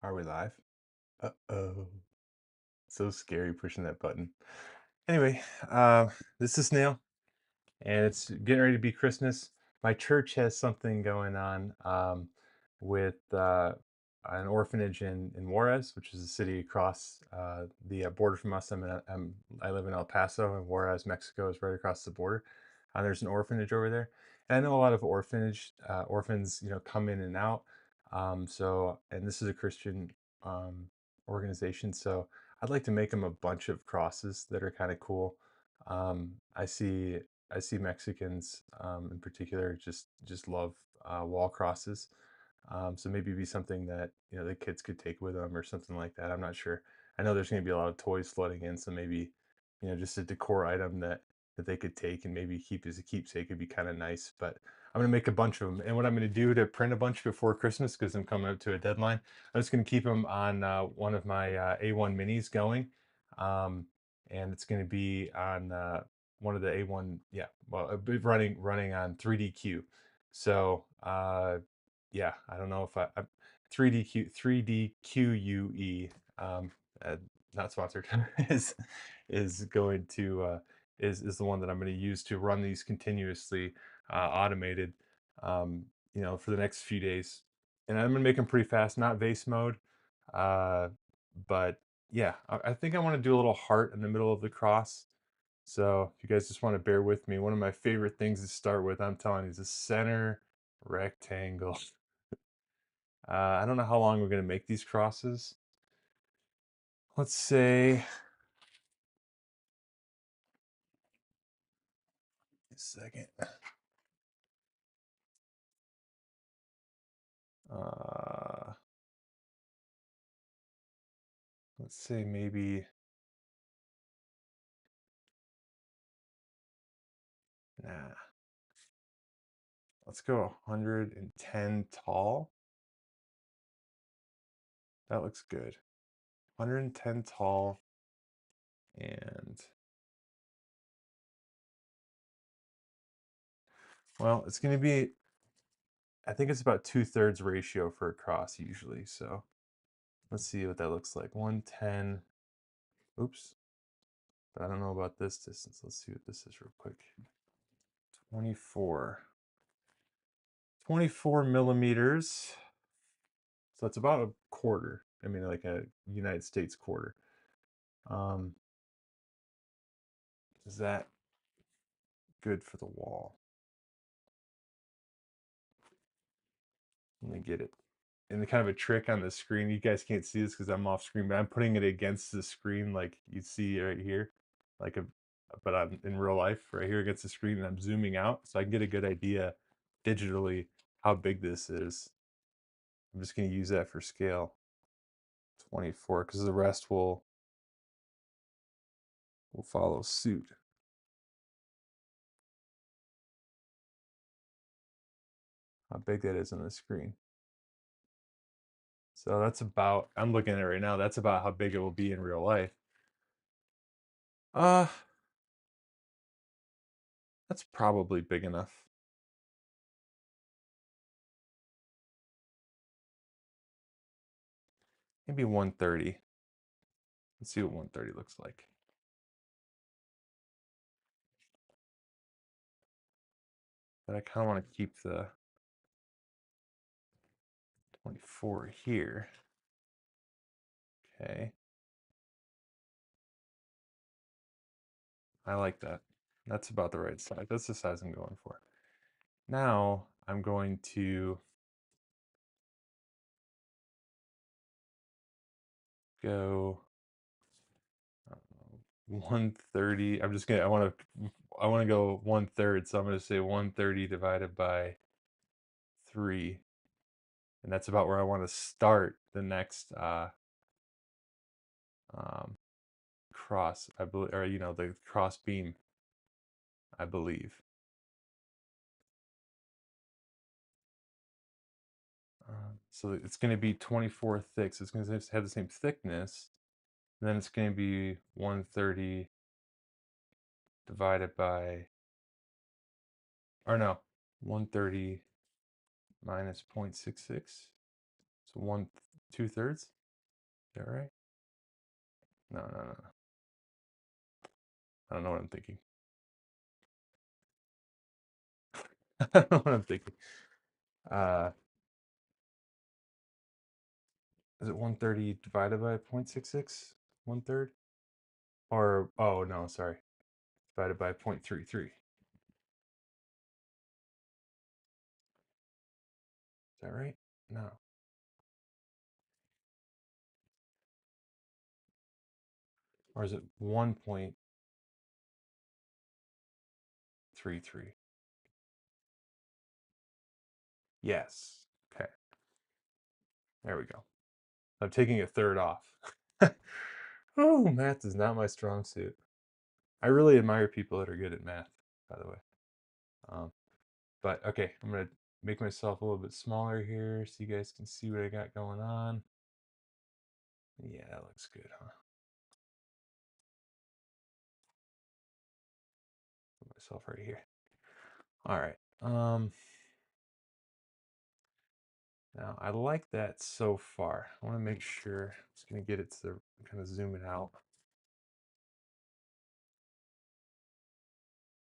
Are we live? Uh-oh. So scary pushing that button. Anyway, this is Snail, and it's getting ready to be Christmas. My church has something going on with an orphanage in Juarez, which is a city across the border from us. I live in El Paso, and Juarez, Mexico, is right across the border. There's an orphanage over there, and I know a lot of orphans, come in and out. And this is a Christian um, organization, so I'd like to make them a bunch of crosses that are kind of cool. Um, I see I see Mexicans in particular just love wall crosses. So maybe it'd be something that the kids could take with them or something like that. I'm not sure. I know there's going to be a lot of toys flooding in, so maybe just a decor item that they could take and maybe keep as a keepsake would be kind of nice. But I'm going to make a bunch of them, and what I'm going to do to print a bunch before Christmas, because I'm coming up to a deadline, I'm just going to keep them on one of my A1 minis going. Um, and it's going to be on one of the A1, yeah, well, it'll be running on 3DQ. So yeah, I don't know if 3DQUE, uh, not sponsored, is going to is the one that I'm going to use to run these continuously, automated, for the next few days. And I'm going to make them pretty fast, not vase mode, uh, but yeah, I think I want to do a little heart in the middle of the cross. So if you guys just want to bear with me, one of my favorite things to start with, I'm telling you, is the center rectangle. I don't know how long we're going to make these crosses. Let's say a second. Uh, let's say maybe, nah, let's go 110 tall. That looks good. 110 tall, and well, it's going to be, I think it's about 2/3 ratio for a cross usually. So let's see what that looks like. 110. Oops. But I don't know about this distance. Let's see what this is real quick. 24. 24 millimeters. So it's about a quarter. I mean, like a United States quarter. Um, is that good for the wall? Let me get it. And the kind of a trick on the screen, you guys can't see this because I'm off screen, but I'm putting it against the screen like you see right here. Like a but I'm in real life right here against the screen, and I'm zooming out so I can get a good idea digitally how big this is. I'm just going to use that for scale. 24, because the rest will follow suit. How big that is on the screen. So that's about, I'm looking at it right now, that's about how big it will be in real life. Uh, that's probably big enough. Maybe 130. Let's see what 130 looks like. But I kind of want to keep the 24 here. Okay. I like that. That's about the right size. That's the size I'm going for. Now I'm going to go 130. I want to go 1/3. So I'm going to say 130 divided by 3. And that's about where I want to start the next um, cross, I believe, or the cross beam, I believe. So it's going to be 24 thick. So it's going to have the same thickness. And then it's going to be 130 divided by, or no, 130 minus 0.66. So 2/3? Is that right? No, no, no, no. I don't know what I'm thinking. I don't know what I'm thinking. Uh, is it 130 divided by 0.66? 1/3? Or, oh no, sorry. Divided by 0.33. Is that right? No. Or is it 1.33? Yes. Okay. There we go. I'm taking a third off. Oh, math is not my strong suit. I really admire people that are good at math, by the way. Um, but okay, I'm gonna make myself a little bit smaller here so you guys can see what I got going on. Yeah, that looks good, huh? Put myself right here. All right. Now I like that so far. I want to make sure. I'm just gonna get it to kind of zoom it out.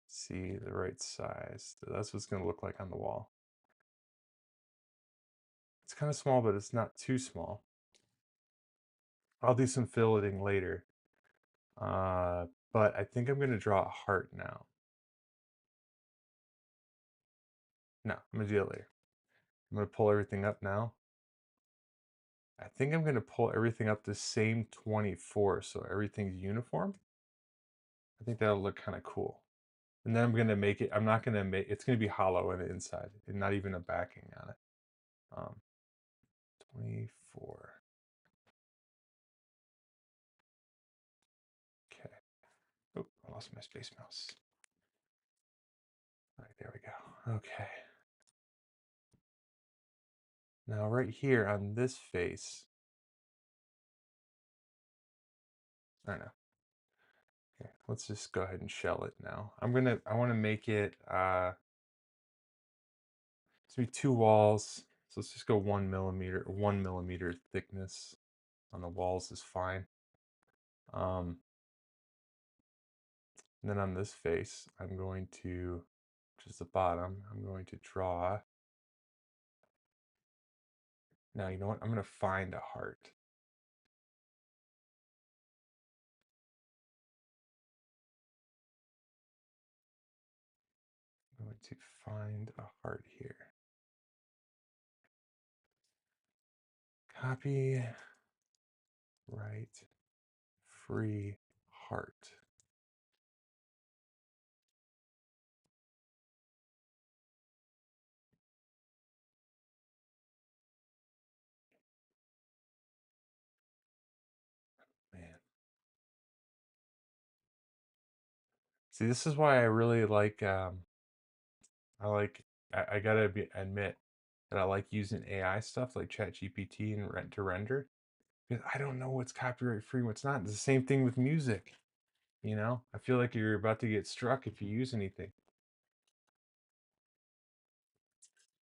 See the right size. So that's what it's gonna look like on the wall. It's kind of small, but it's not too small. I'll do some filleting later. But I think I'm gonna draw a heart now. No, I'm gonna do it later. I'm gonna pull everything up now. I think I'm gonna pull everything up the same 24 so everything's uniform. I think that'll look kind of cool. And then I'm gonna make it, I'm not gonna make, it's gonna be hollow on the inside and not even a backing on it. Um, 24. Okay. Oh, I lost my space mouse. All right, there we go. Okay. Now right here on this face, I don't know. Okay, let's just go ahead and shell it now. I want to make it, it's gonna be two walls. So let's just go 1 millimeter, 1 millimeter thickness on the walls is fine. And then on this face, I'm going to, which is the bottom, I'm going to draw. Now, you know what? I'm going to find a heart. I'm going to find a heart here. Copy, write, free heart. Man. See, this is why I really like, I like, I gotta admit that I like using AI stuff like ChatGPT and Rent to Render because I don't know what's copyright free, what's not. It's the same thing with music. You know, I feel like you're about to get struck if you use anything.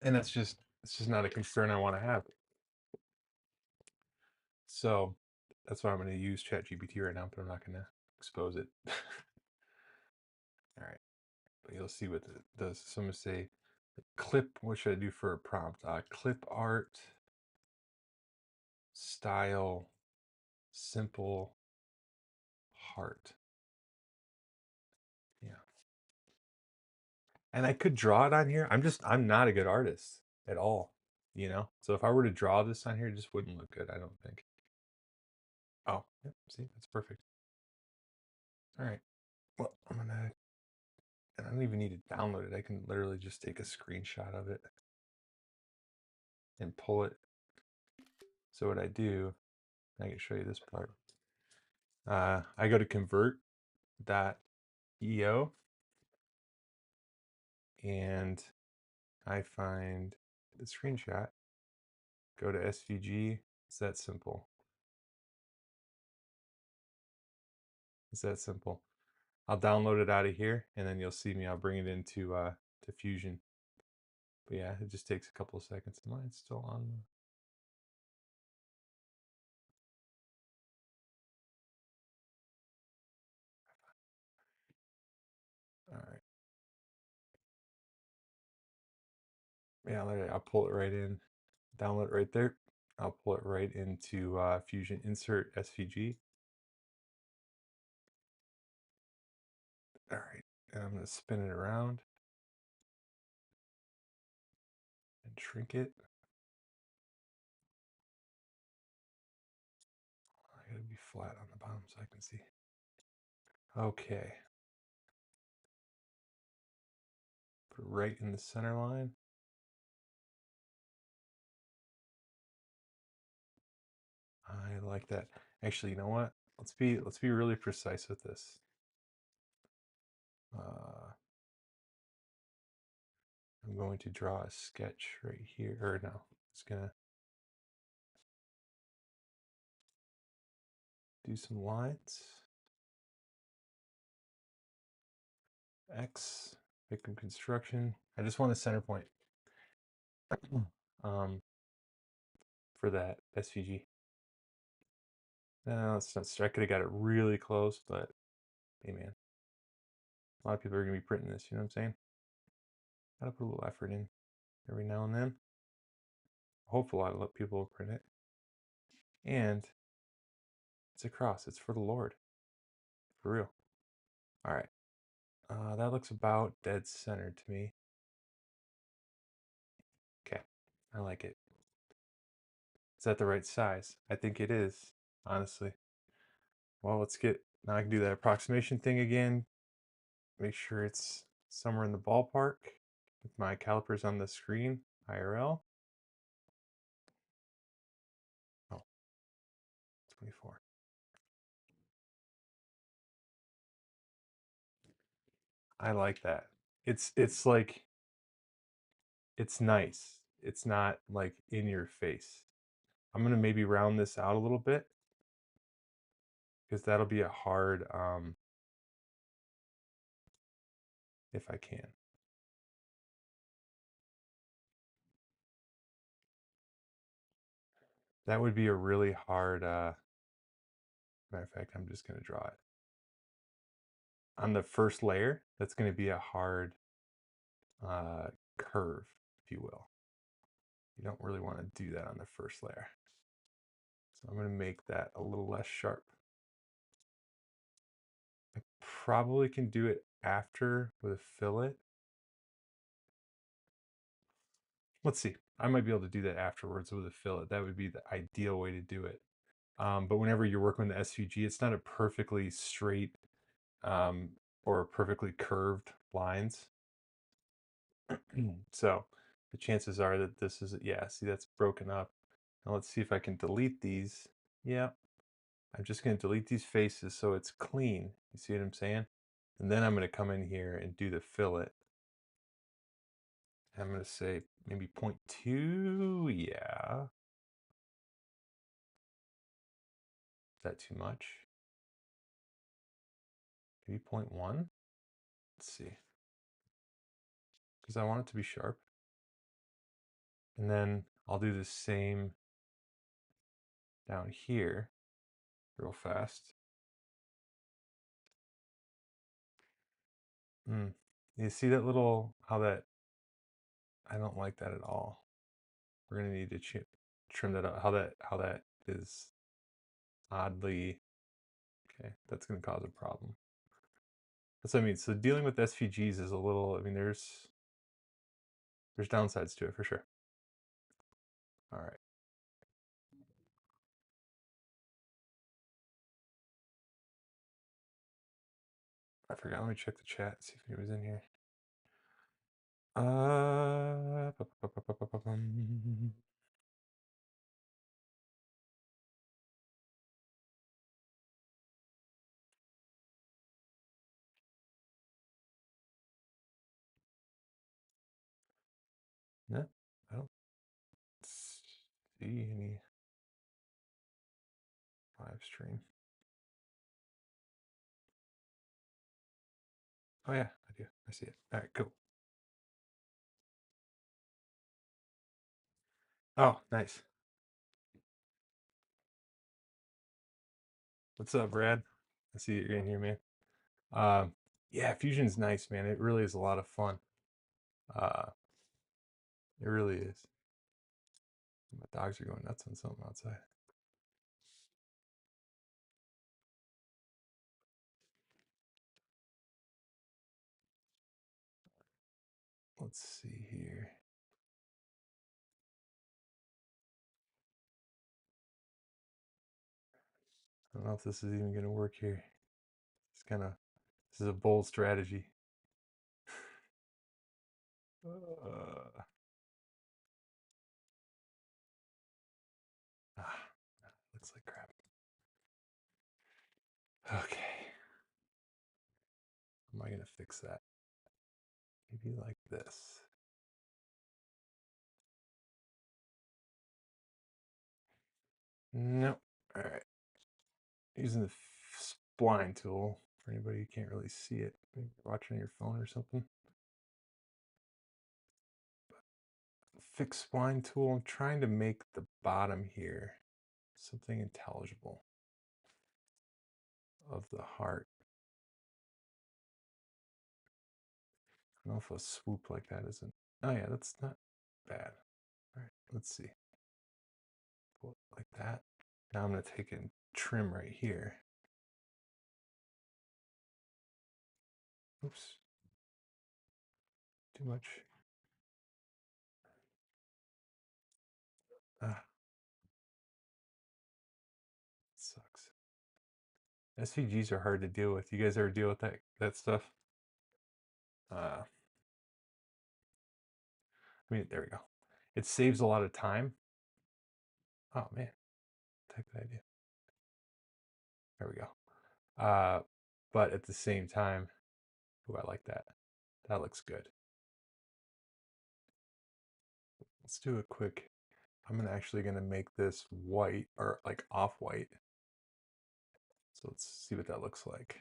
And it's just not a concern I want to have. So that's why I'm going to use ChatGPT right now, but I'm not going to expose it. All right, but you'll see what it does. So I'm going to say clip. What should I do for a prompt? Clip art, style, simple, heart. Yeah. And I could draw it on here. I'm not a good artist at all, you know? So if I were to draw this on here, it just wouldn't look good, I don't think. Oh, yeah, see, that's perfect. All right. Well, I don't even need to download it. I can literally just take a screenshot of it and pull it. So what I do, I can show you this part. I go to convert.io and I find the screenshot, go to SVG. It's that simple. It's that simple. I'll download it out of here and then you'll see me. I'll bring it into to Fusion. But yeah, it just takes a couple of seconds. Mine's still on. Yeah, I'll pull it right in, download it right there. I'll pull it right into Fusion, insert SVG. All right, and I'm gonna spin it around and shrink it. I gotta be flat on the bottom so I can see. Okay. Put it right in the center line. I like that. Actually, you know what? Let's be really precise with this. I'm going to draw a sketch right here, or no, it's gonna do some lines. X, victim construction. I just want a center point um, for that SVG. No, it's not. I could have got it really close, but hey, man, a lot of people are gonna be printing this. You know what I'm saying? Gotta put a little effort in every now and then. Hopefully, a lot of people will print it. And it's a cross. It's for the Lord, for real. All right, that looks about dead center to me. Okay, I like it. Is that the right size? I think it is, honestly. Well, let's get, now I can do that approximation thing again. Make sure it's somewhere in the ballpark with my calipers on the screen, IRL. Oh, 24. I like that. It's like, it's nice. It's not like in your face. I'm gonna maybe round this out a little bit because that'll be a hard, if I can. That would be a really hard, matter of fact, I'm just gonna draw it. On the first layer, that's gonna be a hard curve, if you will. You don't really want to do that on the first layer. So I'm going to make that a little less sharp. I probably can do it after with a fillet. Let's see. I might be able to do that afterwards with a fillet. That would be the ideal way to do it. But whenever you're working with the SVG, it's not a perfectly straight or perfectly curved lines. So the chances are that this is, yeah, see, that's broken up. Now let's see if I can delete these. Yeah, I'm just going to delete these faces so it's clean. You see what I'm saying? And then I'm going to come in here and do the fillet. I'm going to say maybe 0.2. Yeah. Is that too much? Maybe 0.1. Let's see. Because I want it to be sharp. And then I'll do the same down here real fast. You see that little, how that, I don't like that at all. We're going to need to trim that up. How that is oddly, okay, that's going to cause a problem. That's what I mean. So dealing with SVGs is a little, I mean, there's downsides to it for sure. All right. I forgot. Let me check the chat, see if anybody's in here. Uh, no, I don't see any live stream. Oh yeah, I do. I see it. All right, cool. Oh, nice. What's up, Brad? I see you're in here, man. Yeah, Fusion's nice, man. It really is a lot of fun. Uh, It really is. My dogs are going nuts on something outside. Let's see here. I don't know if this is even going to work here. This is a bold strategy. Uh, looks like crap. Okay. How am I going to fix that? Maybe like this. Nope. All right. Using the spline tool for anybody who can't really see it. Maybe you're watching on your phone or something. Fix spline tool. I'm trying to make the bottom here something intelligible of the heart. I don't know if a swoop like that isn't. Oh yeah, that's not bad. All right, let's see. Pull it like that. Now I'm going to take and trim right here. Oops. Too much. Ah, sucks. SVGs are hard to deal with. You guys ever deal with that stuff? I mean, there we go. It saves a lot of time. Oh man, what the heck did I do? There we go. But at the same time, ooh, I like that. That looks good. Let's do a quick. I'm actually gonna make this white or like off-white. So let's see what that looks like.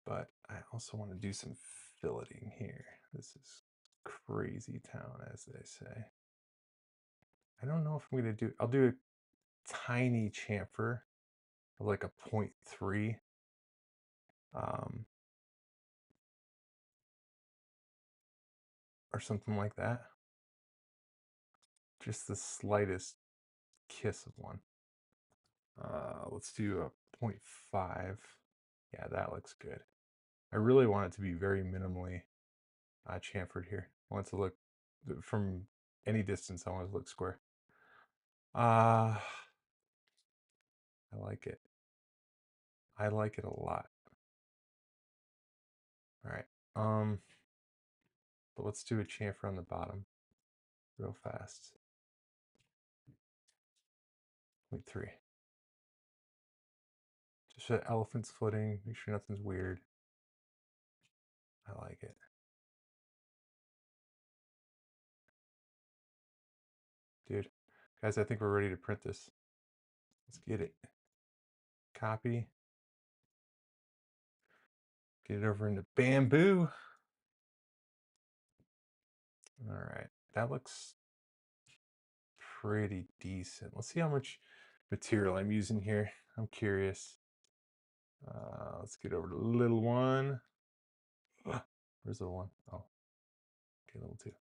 But I also want to do some filleting here. This is crazy town, as they say. I don't know if I'm going to do, I'll do a tiny chamfer of like a 0.3. Or something like that. Just the slightest kiss of one. Let's do a 0.5. Yeah, that looks good. I really want it to be very minimally chamfered here. I want it to look, from any distance, I want it to look square. I like it. I like it a lot. All right. But let's do a chamfer on the bottom real fast. 0.3. Just show elephant's footing. Make sure nothing's weird. I like it. Dude, guys, I think we're ready to print this. Let's get it. Copy. Get it over into bamboo. All right. That looks pretty decent. Let's see how much material I'm using here. I'm curious. Let's get over to little one. Where's the one? Oh, okay, little two.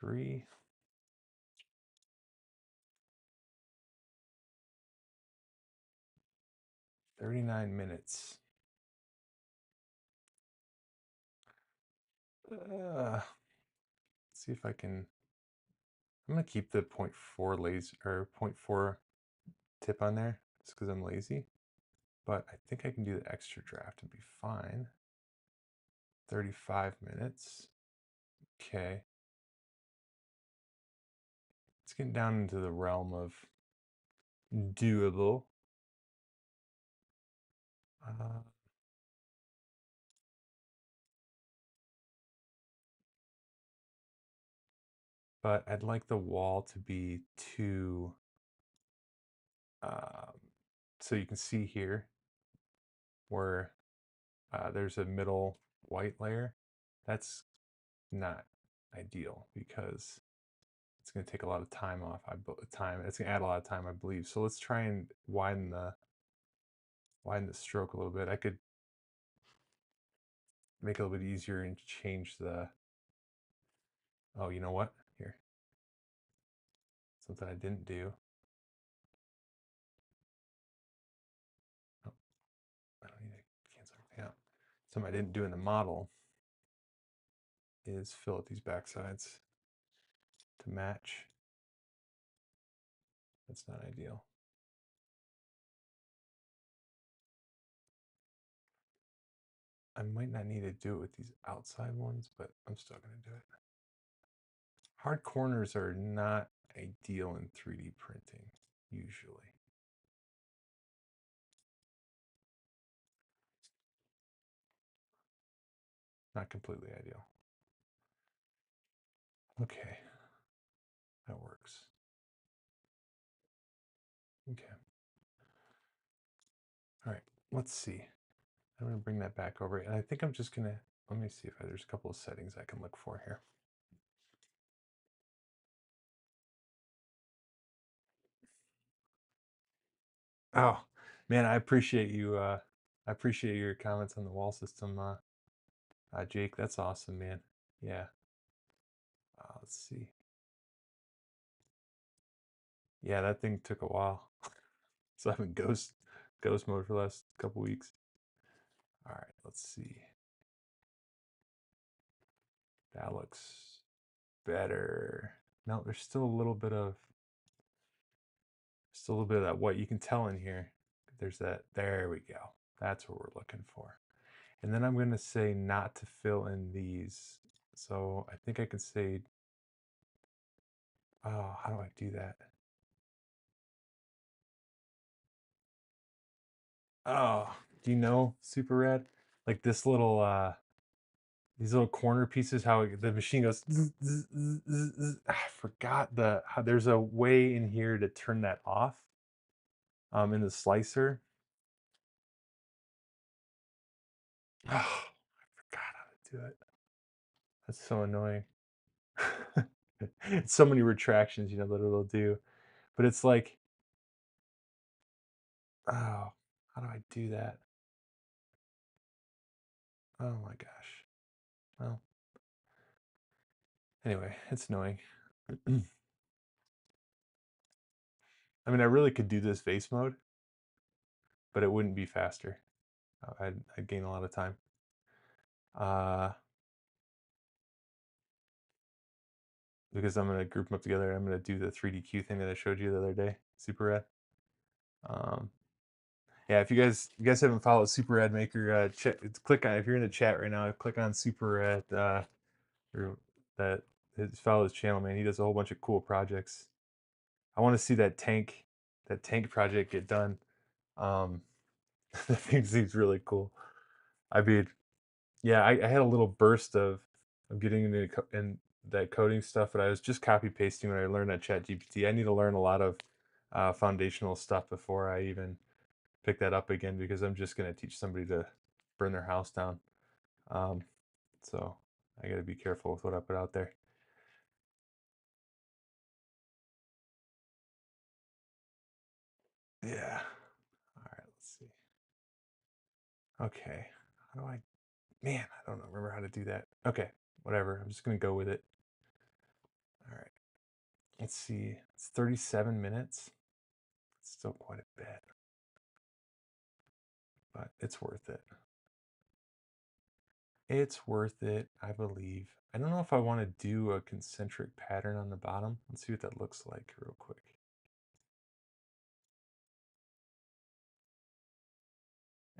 3. 39 minutes. Let's see if I can. I'm gonna keep the 0.4 laser or 0.4 tip on there just because I'm lazy. But I think I can do the extra draft and be fine. 35 minutes. Okay. It's getting down into the realm of doable. But I'd like the wall to be too, so you can see here where there's a middle white layer. That's not ideal because it's going to take a lot of time off. It's going to add a lot of time, I believe. So let's try and widen the stroke a little bit. I could make it a little bit easier and change the. Oh, you know what? Here, something I didn't do. Oh, I don't need to cancel everything out. Something I didn't do in the model is fill out these back sides to match. That's not ideal. I might not need to do it with these outside ones, but I'm still going to do it. Hard corners are not ideal in 3D printing, usually. Not completely ideal. Okay, that works. Okay. All right, let's see. I'm going to bring that back over. And I think I'm just going to, let me see if there's a couple of settings I can look for here. Oh, man, I appreciate you. I appreciate your comments on the wall system, Jake. That's awesome, man. Yeah. Let's see. Yeah, that thing took a while. So I'm in ghost mode for the last couple weeks. All right, let's see. That looks better. No, there's still a little bit of that white. You can tell in here. There's that. There we go. That's what we're looking for. And then I'm going to say not to fill in these. So I think I can say, oh, how do I do that? Oh, do you know Super Red? Like this little these little corner pieces, how the machine goes zzz, zzz, zzz, zzz, zzz. I forgot how there's a way in here to turn that off in the slicer. Oh, I forgot how to do it. That's so annoying. It's so many retractions, that it'll do. But it's like, oh, how do I do that? Oh my gosh. Well, anyway, it's annoying. I mean, I really could do this vase mode, but it wouldn't be faster. I'd gain a lot of time. Because I'm going to group them up together. I'm going to do the 3DQ thing that I showed you the other day, Super Rad. Um, yeah, if you guys haven't followed Super Rad Maker, click on, if you're in the chat right now, click on Super Rad, or that, follow his channel, man. He does a whole bunch of cool projects. I want to see that tank project get done. That thing seems really cool. I mean, yeah, I had a little burst of getting into in that coding stuff, but I was just copy pasting when I learned at ChatGPT. I need to learn a lot of foundational stuff before I even pick that up again because I'm just going to teach somebody to burn their house down. So I got to be careful with what I put out there. Yeah. All right, let's see. Okay. How do I, man, I don't remember how to do that. Okay, whatever. I'm just going to go with it. All right. Let's see. It's 37 minutes. It's still quite a bit, but it's worth it. It's worth it, I believe. I don't know if I want to do a concentric pattern on the bottom. Let's see what that looks like real quick.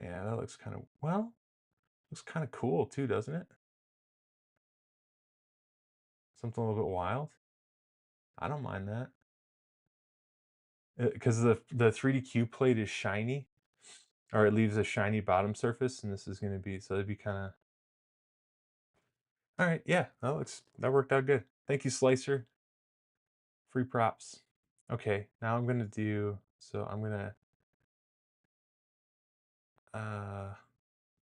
Yeah, that looks kind of, well, looks kind of cool too, doesn't it? Something a little bit wild. I don't mind that. Because the 3DQ plate is shiny, or it leaves a shiny bottom surface, and this is going to be, so it'd be kind of, all right, yeah, that worked out good. Thank you, Slicer. Free props. Okay, now I'm going to do, so I'm going to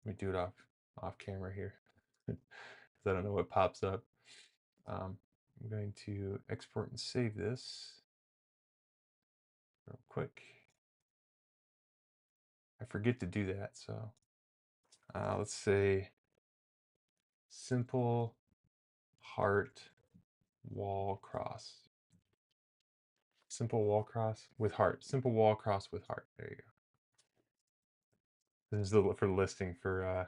Let me do it off camera here because I don't know what pops up. I'm going to export and save this real quick. I forget to do that, so let's say simple heart wall cross. Simple wall cross with heart. Simple wall cross with heart. There you go. This is for the listing for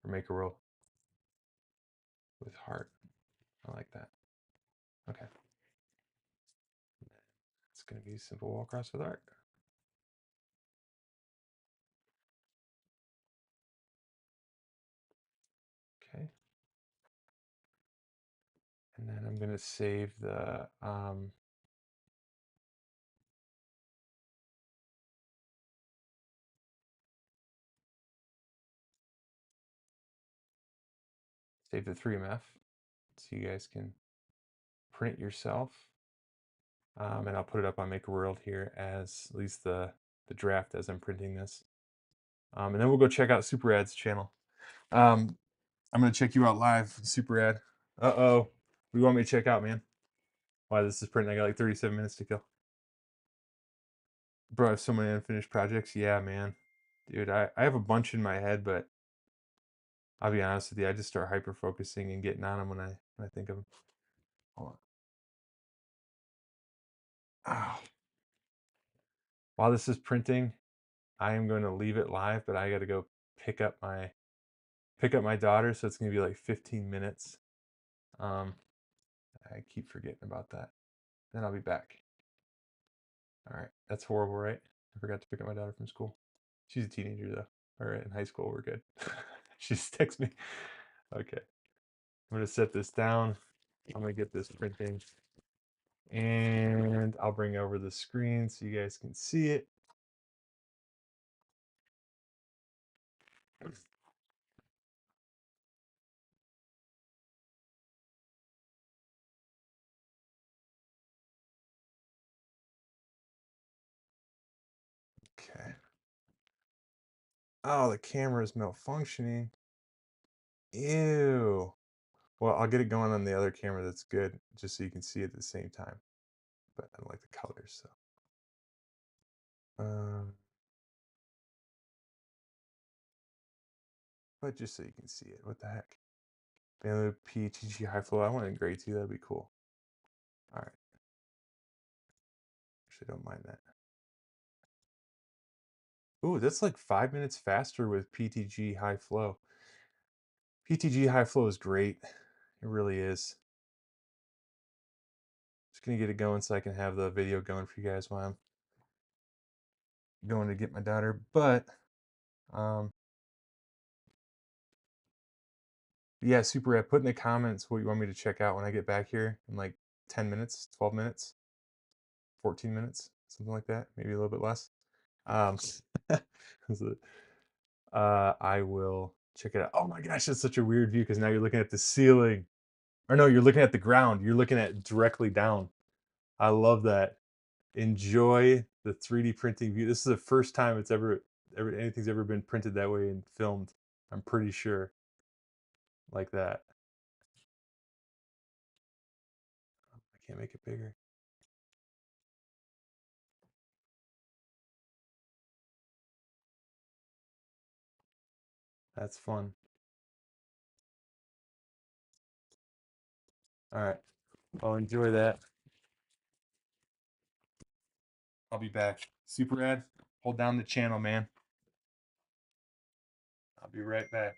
MakerWorld with heart. I like that. Okay. It's going to be simple wall cross with heart. Okay. And then I'm going to save the save the 3MF so you guys can print yourself. And I'll put it up on MakerWorld here as at least the draft as I'm printing this. And then we'll go check out Super Ad's channel. I'm going to check you out live, Super Ad. Uh-oh. What do you want me to check out, man? Why this is printing? I got like 37 minutes to kill. Bro, I have so many unfinished projects. Yeah, man. Dude, I have a bunch in my head, but I'll be honest with you, I just start hyper focusing and getting on them when I think of them. Hold on. Oh. While this is printing, I am going to leave it live, but I got to go pick up my daughter, so it's going to be like 15 minutes. I keep forgetting about that. Then I'll be back. All right, that's horrible, right? I forgot to pick up my daughter from school. She's a teenager though. All right, in high school we're good. She just texts me. Okay, I'm gonna set this down. I'm gonna get this printing, and I'll bring over the screen so you guys can see it. Okay. Oh, the camera is malfunctioning. Ew. Well, I'll get it going on the other camera that's good, just so you can see it at the same time. But I don't like the colors, so. But just so you can see it. What the heck? Bandwidth PTG high flow. I want it in gray too. That'd be cool. All right. Actually, don't mind that. Ooh, that's like 5 minutes faster with PTG high flow. PTG high flow is great. It really is. Just gonna get it going so I can have the video going for you guys while I'm going to get my daughter. But yeah, super. Put in the comments what you want me to check out when I get back here in like 10 minutes, 12 minutes, 14 minutes, something like that. Maybe a little bit less. Um, I will check it out. Oh my gosh, that's such a weird view because now you're looking at the ceiling. Or no, you're looking at the ground. You're looking at directly down. I love that. Enjoy the 3D printing view. This is the first time it's ever anything's ever been printed that way and filmed. I'm pretty sure. Like that. I can't make it bigger. That's fun. All right. I'll enjoy that. I'll be back. Super Ad, hold down the channel, man. I'll be right back.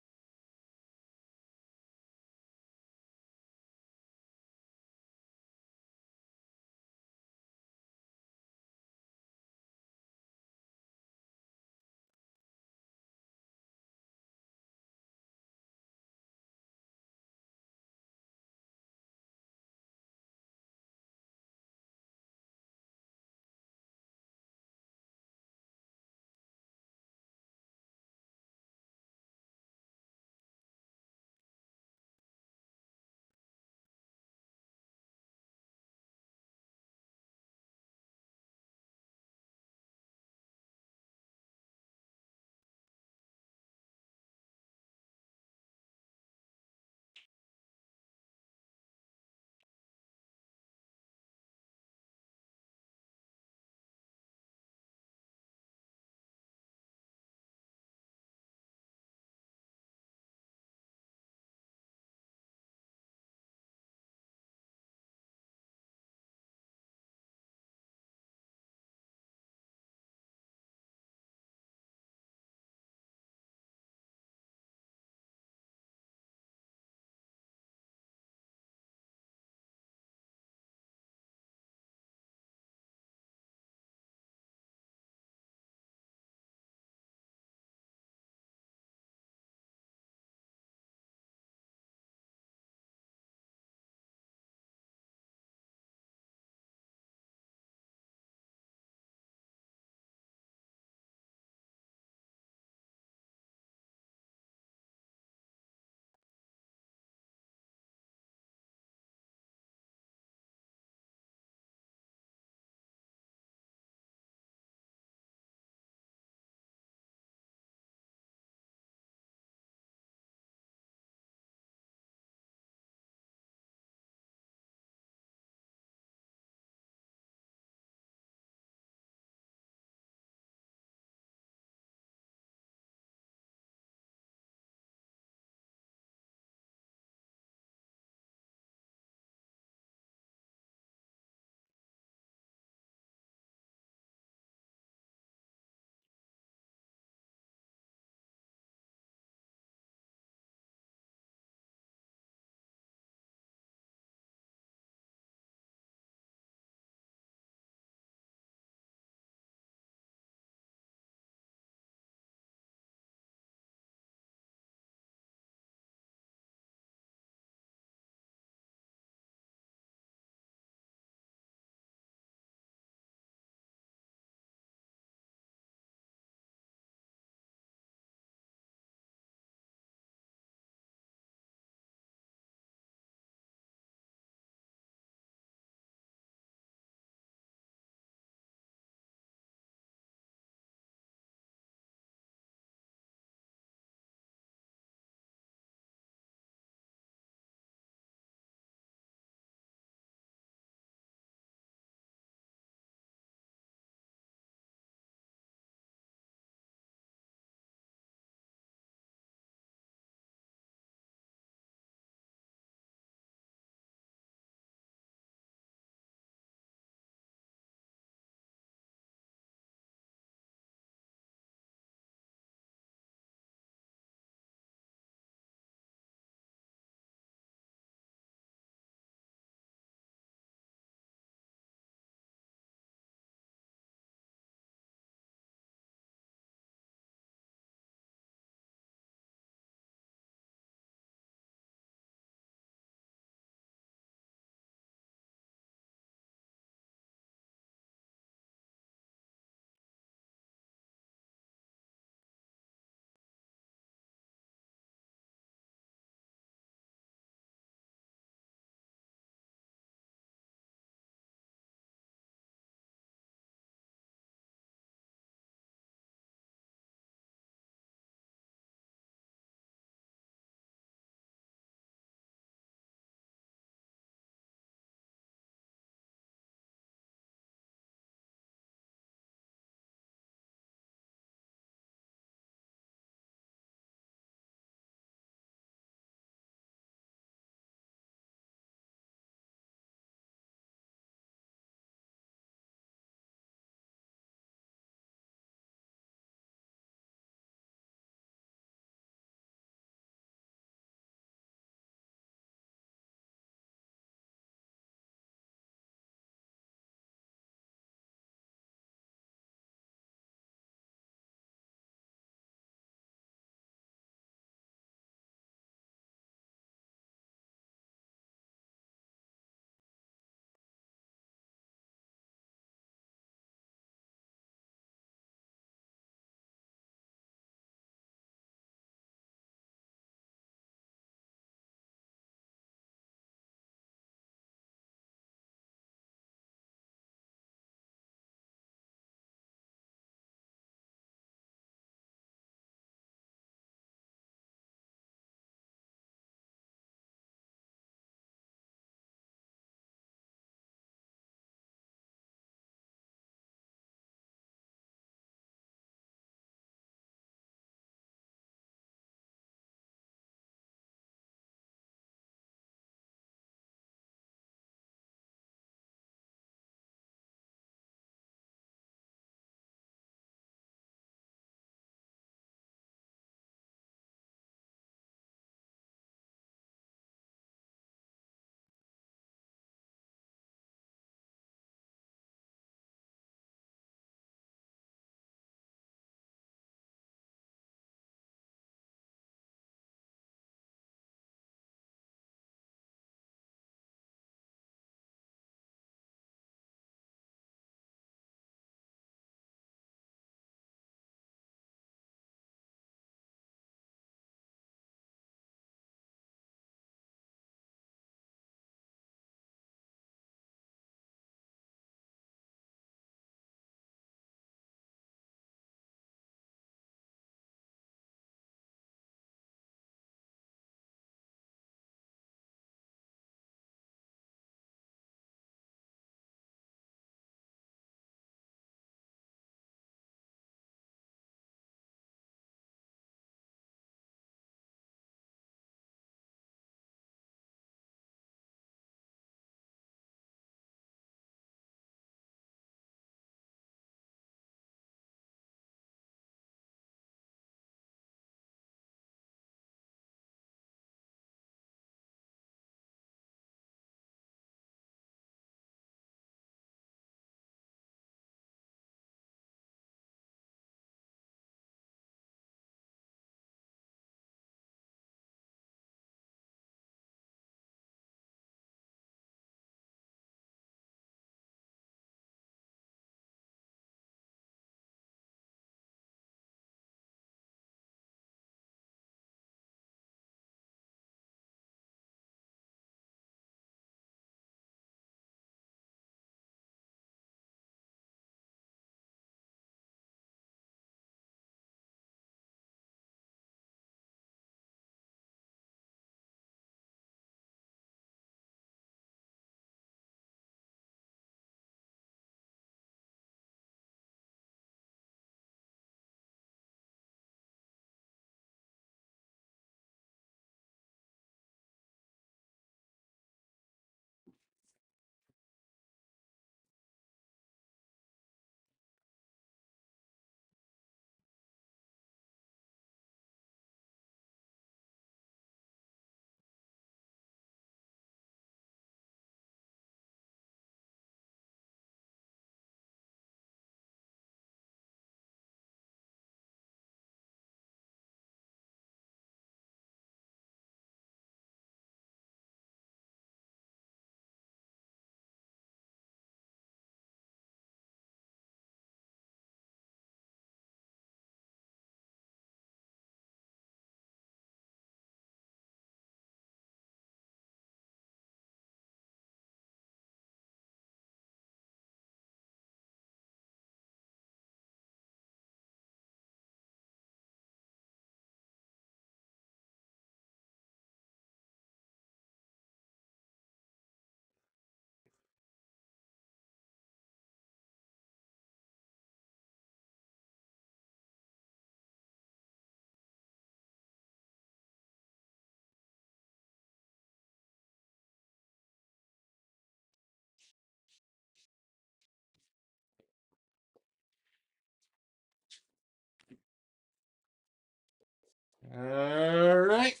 All right.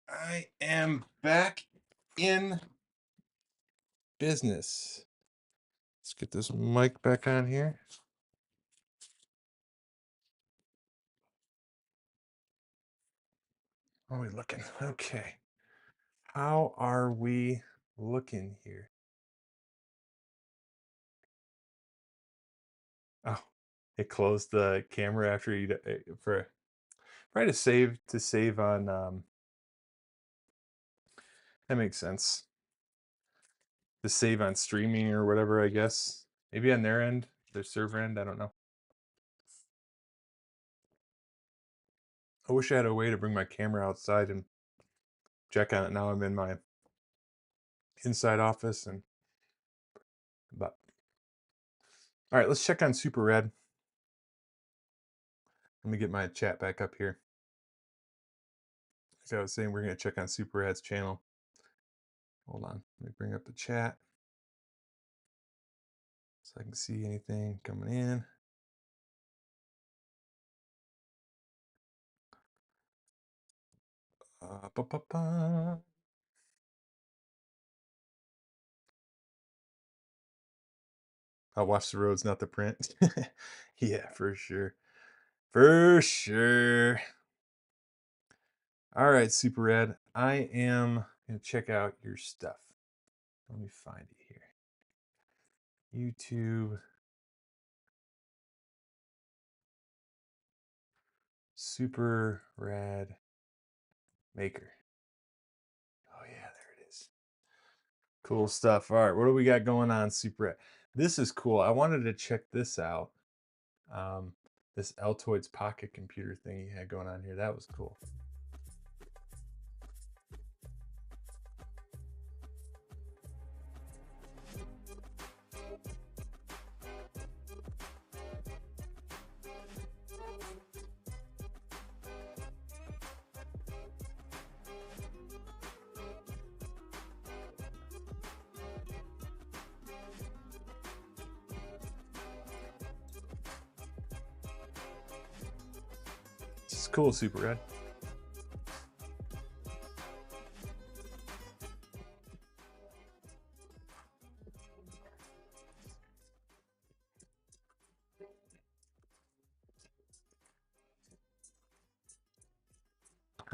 I am back in business. Let's get this mic back on here. How are we looking? Okay. How are we looking here? Oh, it closed the camera after you for probably to save on that makes sense. To save on streaming or whatever, I guess. Maybe on their end, their server end, I don't know. I wish I had a way to bring my camera outside and check on it. Now I'm in my inside office and but all right, let's check on Super Red. Let me get my chat back up here. Like I was saying, we're gonna check on Super Red's channel. Hold on, let me bring up the chat so I can see anything coming in. Ba, ba, ba. I'll watch the roads, not the print. Yeah, for sure. For sure. All right, Super Red. I am going to check out your stuff. Let me find it here. YouTube. Super Rad Maker. Oh, yeah, there it is. Cool stuff. All right, what do we got going on, Super Red? This is cool. I wanted to check this out. Um, this Altoids pocket computer thing you had going on here. That was cool. This is cool, Super Red.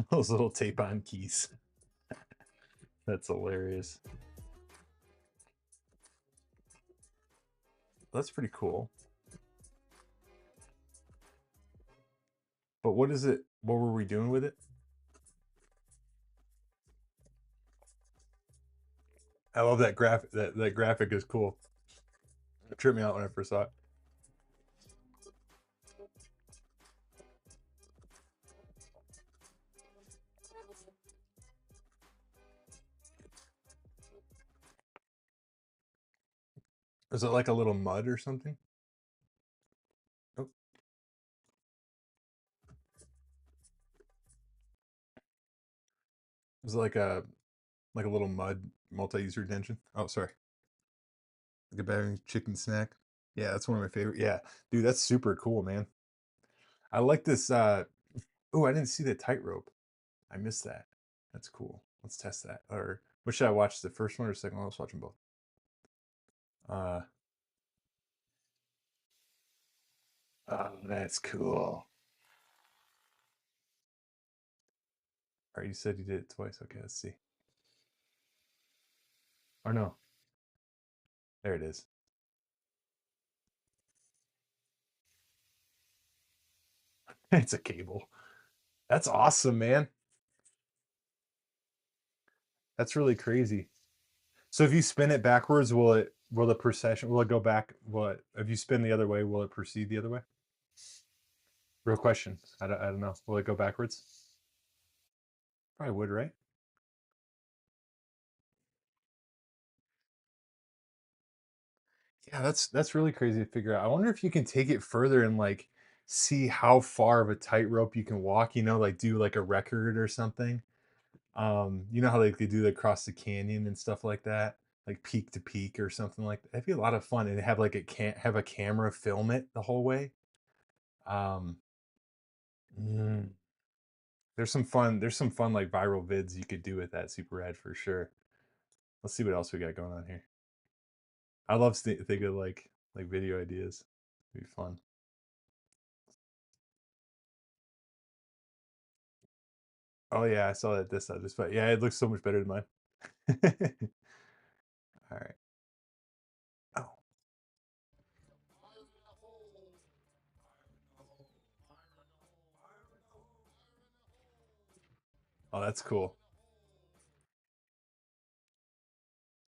Those little tape-on keys. That's hilarious. That's pretty cool. But what is it? What were we doing with it? I love that graphic. That graphic is cool. It tripped me out when I first saw it. Is it like a little mud or something? Oh, is it like a little mud multi-use retention? Oh, sorry. Like a battery chicken snack. Yeah, that's one of my favorite. Yeah, dude, that's super cool, man. I like this. Oh, I didn't see the tightrope. I missed that. That's cool. Let's test that. Or what should I watch? The first one or the second one? Let's watch them both. Uh, oh, that's cool. All right, you said you did it twice. Okay, let's see. Or no, there it is. It's a cable. That's awesome, man. That's really crazy. So if you spin it backwards, will the procession will it go back? What if you spin the other way? Will it proceed the other way? Real question. I don't know. Will it go backwards? Probably would, right? Yeah, that's really crazy to figure out. I wonder if you can take it further and like see how far of a tightrope you can walk. Like do like a record or something. You know how like they do the across the canyon and stuff like that, like peak to peak or something like that. That'd be a lot of fun, and have like it can't have a camera film it the whole way. Um, mm. there's some fun like viral vids you could do with that super rad for sure. Let's see what else we got going on here. I love think of like video ideas. It'd be fun. Oh yeah, I saw that this just but yeah, it looks so much better than mine. All right. Oh, oh, that's cool.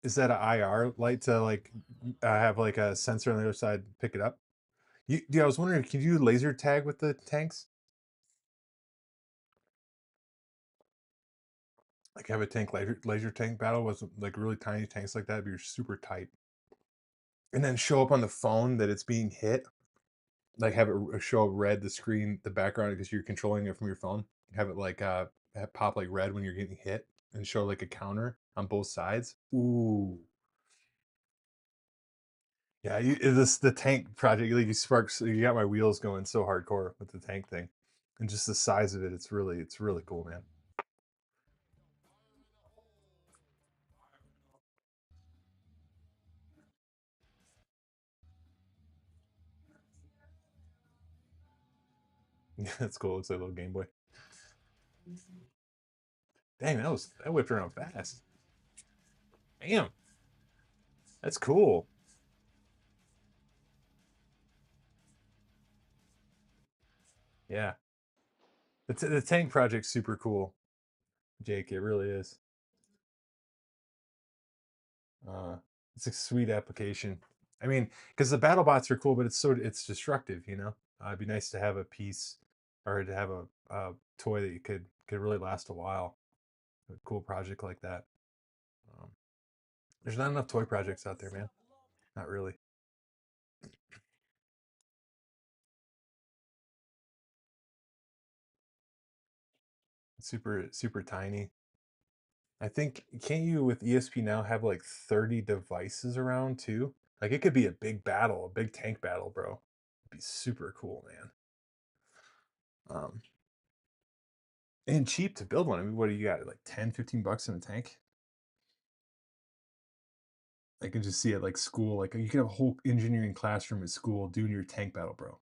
Is that an IR light to like have like a sensor on the other side pick it up? Yeah, I was wondering, can you laser tag with the tanks? Like have a laser tank battle with like really tiny tanks like that, but you're super tight, and then show up on the phone that it's being hit. Like have it show up red the screen, the background because you're controlling it from your phone. Have it like pop like red when you're getting hit, and show like a counter on both sides. Ooh, yeah. This the tank project. Like you sparks. You got my wheels going so hardcore with the tank thing, and just the size of it. It's really cool, man. Yeah, that's cool. It looks like a little Game Boy. Dang, that whipped around fast. Damn, that's cool. Yeah, the tank project's super cool, Jake. It really is. Uh, it's a sweet application. I mean, because the battle bots are cool, but it's destructive. It'd be nice to have a piece or to have a toy that you could really last a while. A cool project like that. Um, there's not enough toy projects out there, man. Not really. It's super tiny. I think can't you with ESP now have like 30 devices around too? Like it could be a big battle, a big tank battle, bro. It'd be super cool, man. Um, and cheap to build one. I mean, what do you got? Like 10, 15 bucks in a tank? I can just see it like school. Like you could have a whole engineering classroom at school doing your tank battle, bro.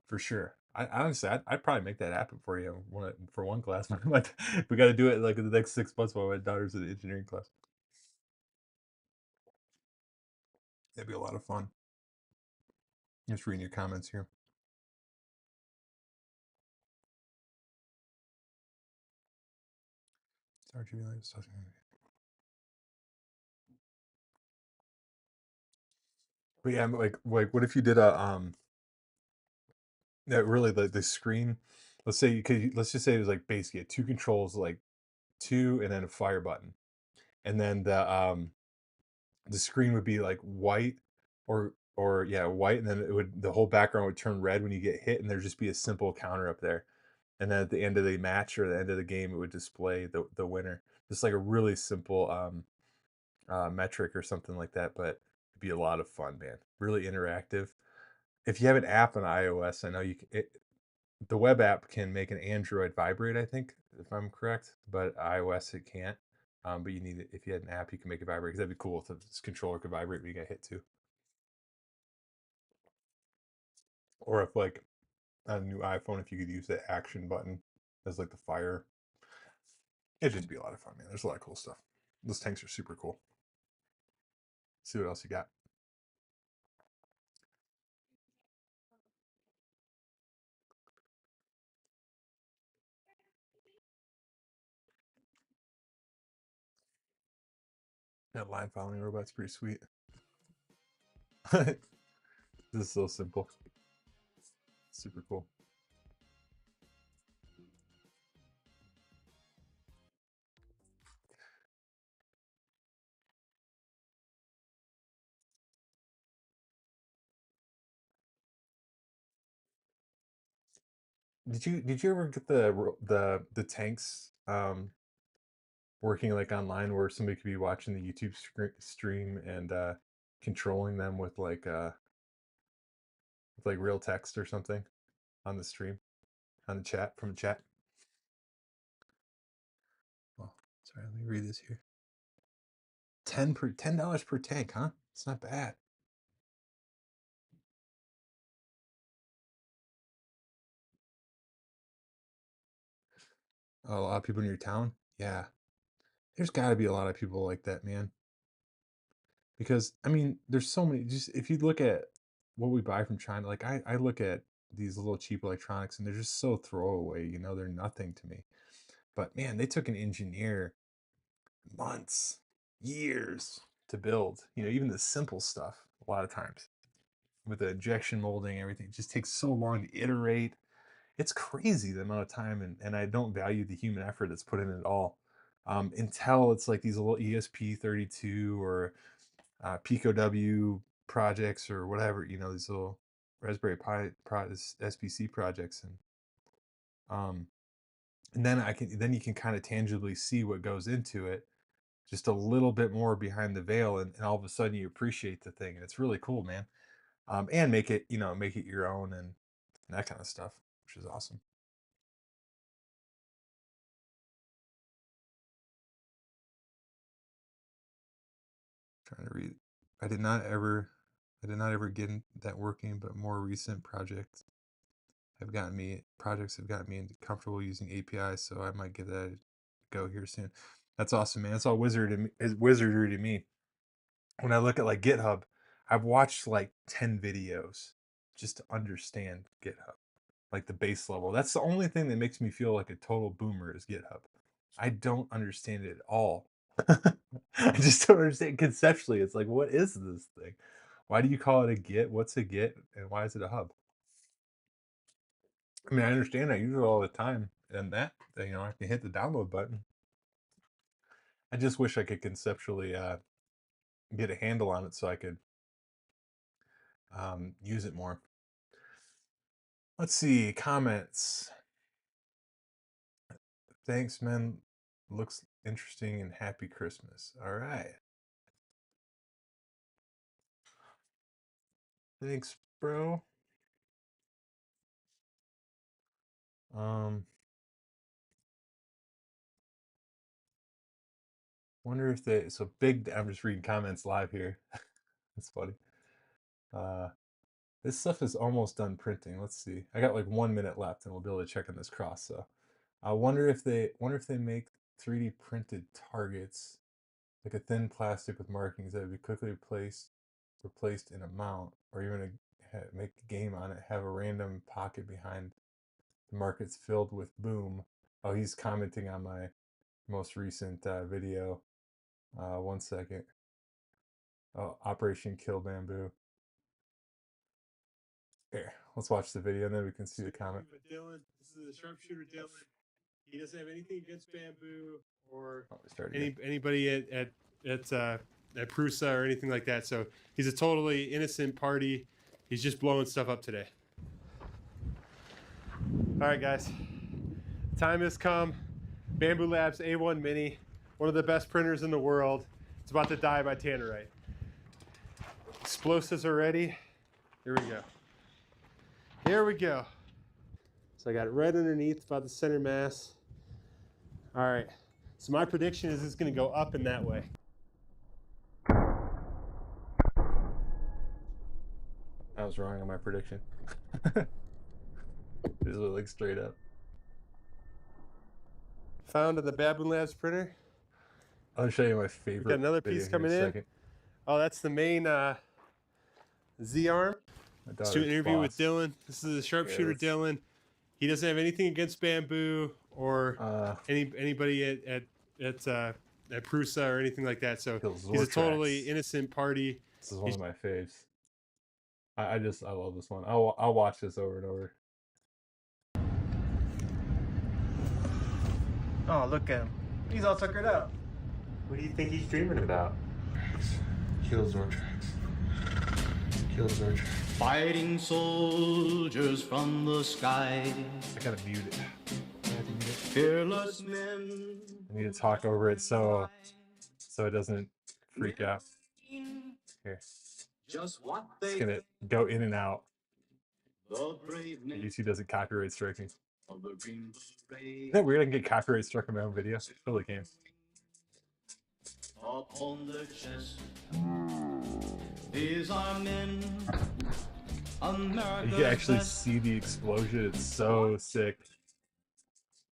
For sure. I honestly, I'd probably make that happen for you for one class. Like we got to do it like in the next 6 months while my daughter's in the engineering class. That'd be a lot of fun. Just reading your comments here. Sorry, Julie. But yeah, like what if you did a that really the screen, let's say let's just say it was like basically two controls, like two and then a fire button. And then the screen would be like white or yeah, white, and then the whole background would turn red when you get hit, and there'd just be a simple counter up there. And then at the end of the match or the end of the game, it would display the winner. Just like a really simple metric or something like that, but it'd be a lot of fun, man. Really interactive. If you have an app on iOS, I know the web app can make an Android vibrate, I think, if I'm correct, but iOS it can't. But you need it if you had an app, you can make it vibrate because that'd be cool if this controller could vibrate when you get hit too. Or if like on a new iPhone, if you could use the action button as like the fire, it'd just be a lot of fun, man. There's a lot of cool stuff. Those tanks are super cool. See what else you got. That line following robot's pretty sweet. This is so simple. Super cool. Did you ever get the tanks working like online where somebody could be watching the YouTube stream and controlling them with like real text or something on the stream on the chat from the chat? Sorry, let me read this here. $10 per tank, huh? It's not bad. Oh, a lot of people in your town? Yeah. There's got to be a lot of people like that, man. Because I mean, there's so many. Just if you look at what we buy from China, like I look at these little cheap electronics, and they're just so throwaway. You know, they're nothing to me. But man, they took an engineer months, years to build. You know, even the simple stuff. A lot of times with the injection molding, everything just takes so long to iterate. It's crazy the amount of time, and I don't value the human effort that's put in it at all. Until it's like these little ESP32 or Pico W projects or whatever, you know, these little Raspberry Pi SPC projects, um, and then you can kind of tangibly see what goes into it, just a little bit more behind the veil, and all of a sudden you appreciate the thing, and it's really cool, man. And make it your own and that kind of stuff, which is awesome. Trying to read. I did not ever, I did not ever get that working, but more recent projects have gotten me comfortable using APIs, so I might give that a go here soon. That's awesome, man. It's all wizardry to me. When I look at like GitHub, I've watched like 10 videos just to understand GitHub, like the base level. That's the only thing that makes me feel like a total boomer is GitHub. I don't understand it at all. I just don't understand conceptually. It's like, what is this thing? Why do you call it a Git? What's a Git? And why is it a hub? I mean, I understand I use it all the time, and I can hit the download button. I just wish I could conceptually get a handle on it so I could use it more. Let's see, comments. Thanks, man. Looks interesting, and happy Christmas. All right. Thanks, bro. Um, wonder if I'm just reading comments live here. That's funny. Uh, this stuff is almost done printing. Let's see. I got like 1 minute left, and we'll be able to check on this cross. So I wonder if they make 3D printed targets, like a thin plastic with markings that would be quickly replaced in a mount, or even make a game on it. Have a random pocket behind the markets filled with boom. Oh, he's commenting on my most recent video. 1 second. Oh, Operation Kill Bamboo. Here, let's watch the video and then we can see the comment. Dylan, this is the sharpshooter Dylan. He doesn't have anything against bamboo or anybody at Prusa or anything like that. So he's a totally innocent party. He's just blowing stuff up today. All right, guys. Time has come. Bamboo Labs A1 Mini, one of the best printers in the world. It's about to die by tannerite. Explosives are ready. Here we go. Here we go. So I got it right underneath, about the center mass. All right. So my prediction is it's going to go up and that way. I was wrong on my prediction. This is like straight up. Found on the Baboon Labs printer. I'll show you my favorite. We got another piece coming in. Oh, that's the main Z arm. Let's do an interview with Dylan. This is the sharpshooter Dylan. He doesn't have anything against bamboo or anybody at Prusa or anything like that. So he's a totally innocent party. This is one of my faves. I love this one. I'll watch this over and over. Oh, look at him. He's all tuckered out. What do you think he's dreaming about? Kill Zortrax. Kill Zortrax. Fighting soldiers from the sky. I gotta mute it. Fearless men. I need to talk over it so it doesn't freak out. Here. Just what It's gonna go in and out. YouTube doesn't copyright strike me. Isn't that weird? I can get copyright struck on my own video. Totally can. upon the chest. These are men, America's You can actually best. see the explosion. It's so sick.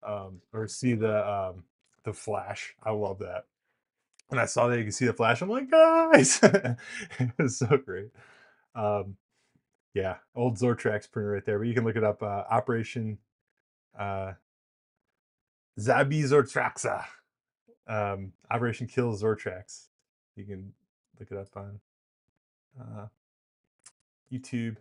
Or see the flash. I love that. When I saw that you can see the flash, I'm like, guys, it's so great. Yeah, old Zortrax printer right there, but you can look it up. Operation Zabi Zortraxa. Operation Kill Zortrax. You can look it up on YouTube.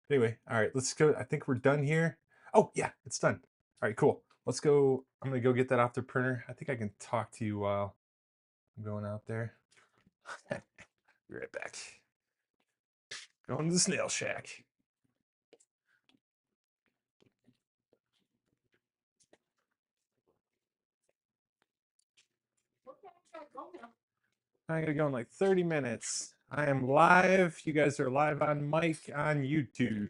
Anyway, all right, let's go. I think we're done here. Oh yeah, it's done. All right, cool. Let's go. I'm gonna go get that off the printer. I think I can talk to you while I'm going out there. Be right back. Going to the snail shack. I gotta go in like 30 minutes. I am live. You guys are live on mic on YouTube.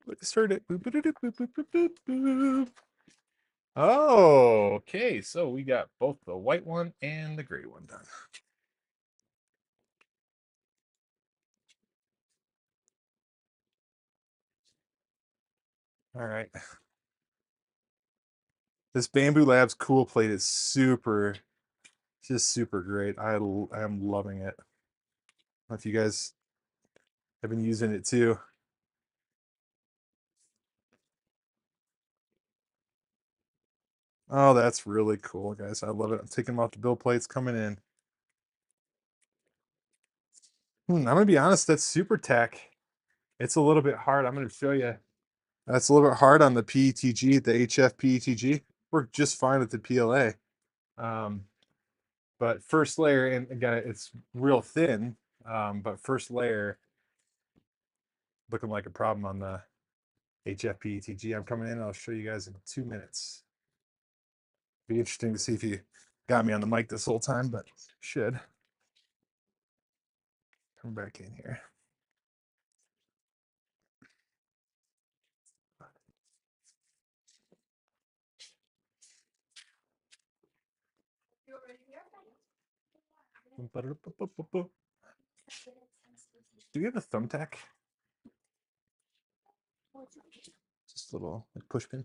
Let's start it. Boop, boop, boop, boop, boop, boop, boop. Oh, okay. So we got both the white one and the gray one done. All right. This Bamboo Labs cool plate is just super great. I am loving it. I don't know if you guys have been using it too. Oh, that's really cool, guys. I love it. I'm taking them off the bill plates coming in. I'm gonna be honest, that's super tech. It's a little bit hard. I'm gonna show you. That's a little bit hard on the PETG, the HF PETG. Worked just fine with the PLA. But first layer, and again, it's real thin. But first layer looking like a problem on the HF PETG. I'm coming in. I'll show you guys in 2 minutes. Be interesting to see if you got me on the mic this whole time, but should. Come back in here. Do you have a thumbtack? Just a little like push pin.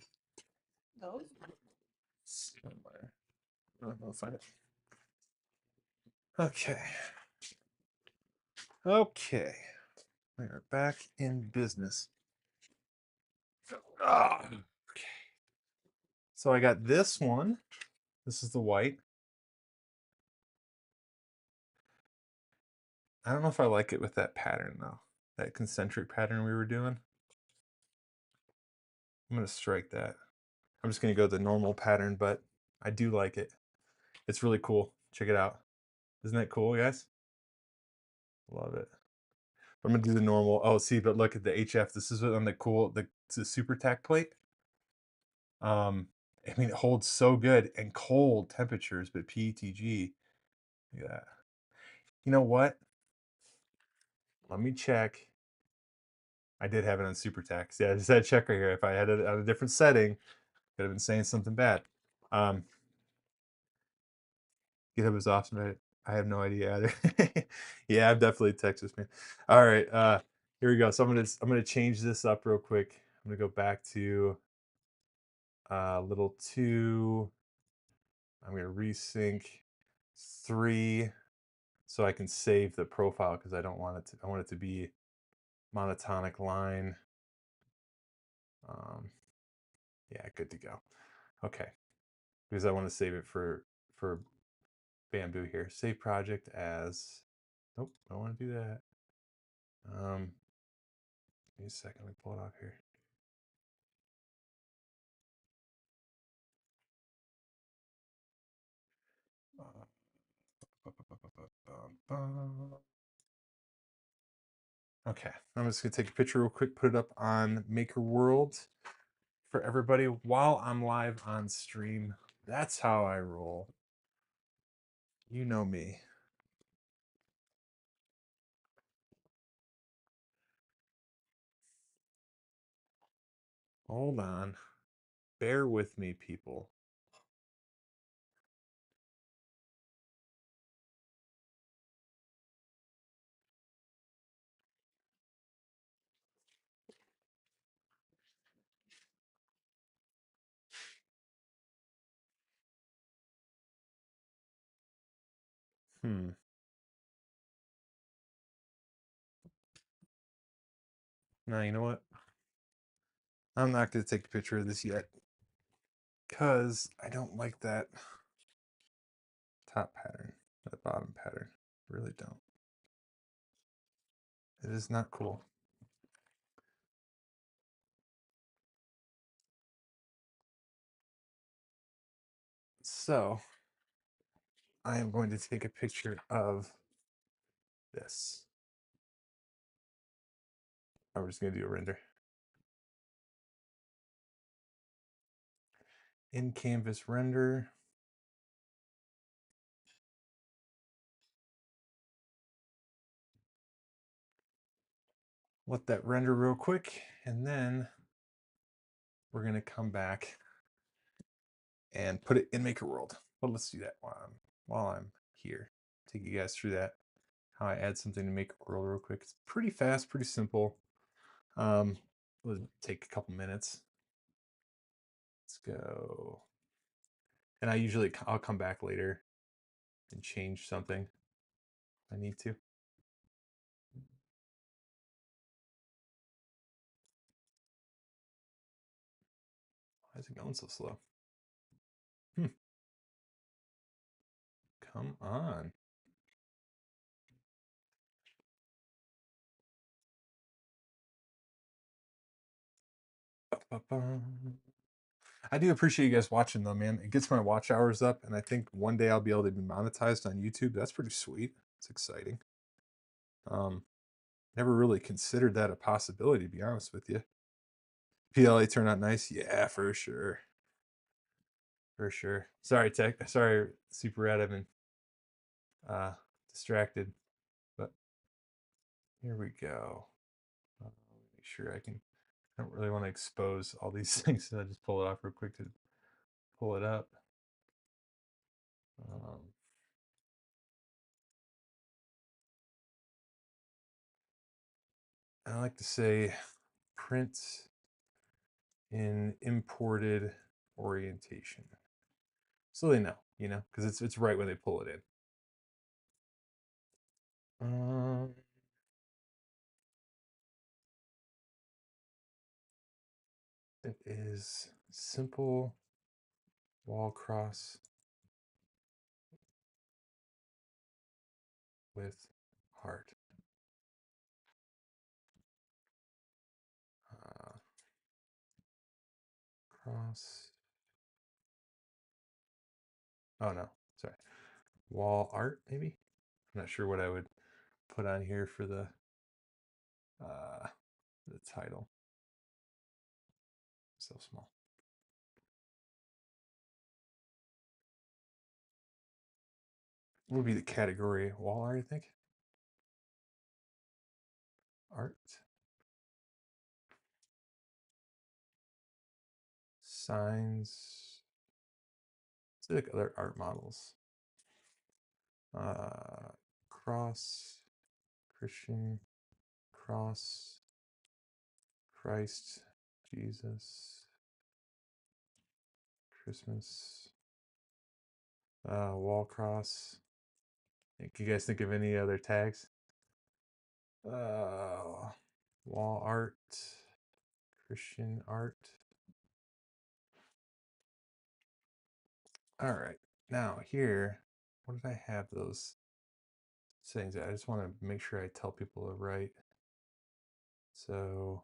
Somewhere. I'll find it. Okay. Okay. We are back in business. Oh, okay. So I got this one. This is the white. I don't know if I like it with that pattern though. That concentric pattern we were doing. I'm gonna strike that. I'm just gonna go the normal pattern, but I do like it. It's really cool. Check it out. Isn't that cool, guys? Love it. I'm gonna do the normal. Oh, see, but look at the HF. This is on the cool, the super tack plate. I mean, it holds so good and cold temperatures, but PETG. Look at that. You know what? Let me check. I did have it on super tack. Yeah, I just had to check right here. If I had it on a different setting, could have been saying something bad. GitHub is awesome, right? I have no idea either. Yeah, I'm definitely a Texas man. All right, here we go. So I'm gonna change this up real quick. I'm gonna go back to little 2. I'm gonna resync 3 so I can save the profile because I don't want it to. I want it to be monotonic line. Yeah, good to go. Okay, because I want to save it for Bamboo here. Save project as. Nope, I don't want to do that. Give me a second. Let me pull it off here. Okay, I'm just gonna take a picture real quick, put it up on MakerWorld for everybody while I'm live on stream. That's how I roll. You know me. Hold on. Bear with me, people. Now, you know what? I'm not going to take a picture of this yet because I don't like that top pattern, that bottom pattern. Really don't. It is not cool. So I am going to take a picture of this. I'm just going to do a render. In canvas render. Let that render real quick, and then we're going to come back and put it in MakerWorld. But let's do that while I'm here. Take you guys through that, how I add something to MakerWorld real quick. It's pretty fast, pretty simple. It'll take a couple minutes. Let's go. And I'll come back later and change something if I need to. Why is it going so slow? Come on. I do appreciate you guys watching though, man. It gets my watch hours up, and I think one day I'll be able to be monetized on YouTube. That's pretty sweet. It's exciting. Never really considered that a possibility, to be honest with you. PLA turned out nice, yeah, for sure. For sure. Sorry, Tech. Sorry, Super Red. I've been distracted, but here we go. Make sure I can. I don't really want to expose all these things, so I just pull it off real quick to pull it up. I like to say print in imported orientation, so they know, because it's right when they pull it in. It is simple wall cross with heart. Cross. Oh no, sorry. Wall art, maybe? I'm not sure what I would put on here for the title. So small. What would be the category? Wall art, I think. Art. Signs. Let's look at other art models. Cross. Christian. Cross. Christ. Jesus. Christmas. Wall cross. Can you guys think of any other tags? Wall art, Christian art. All right, now here, what did I have those settings at? I just want to make sure I tell people the right. So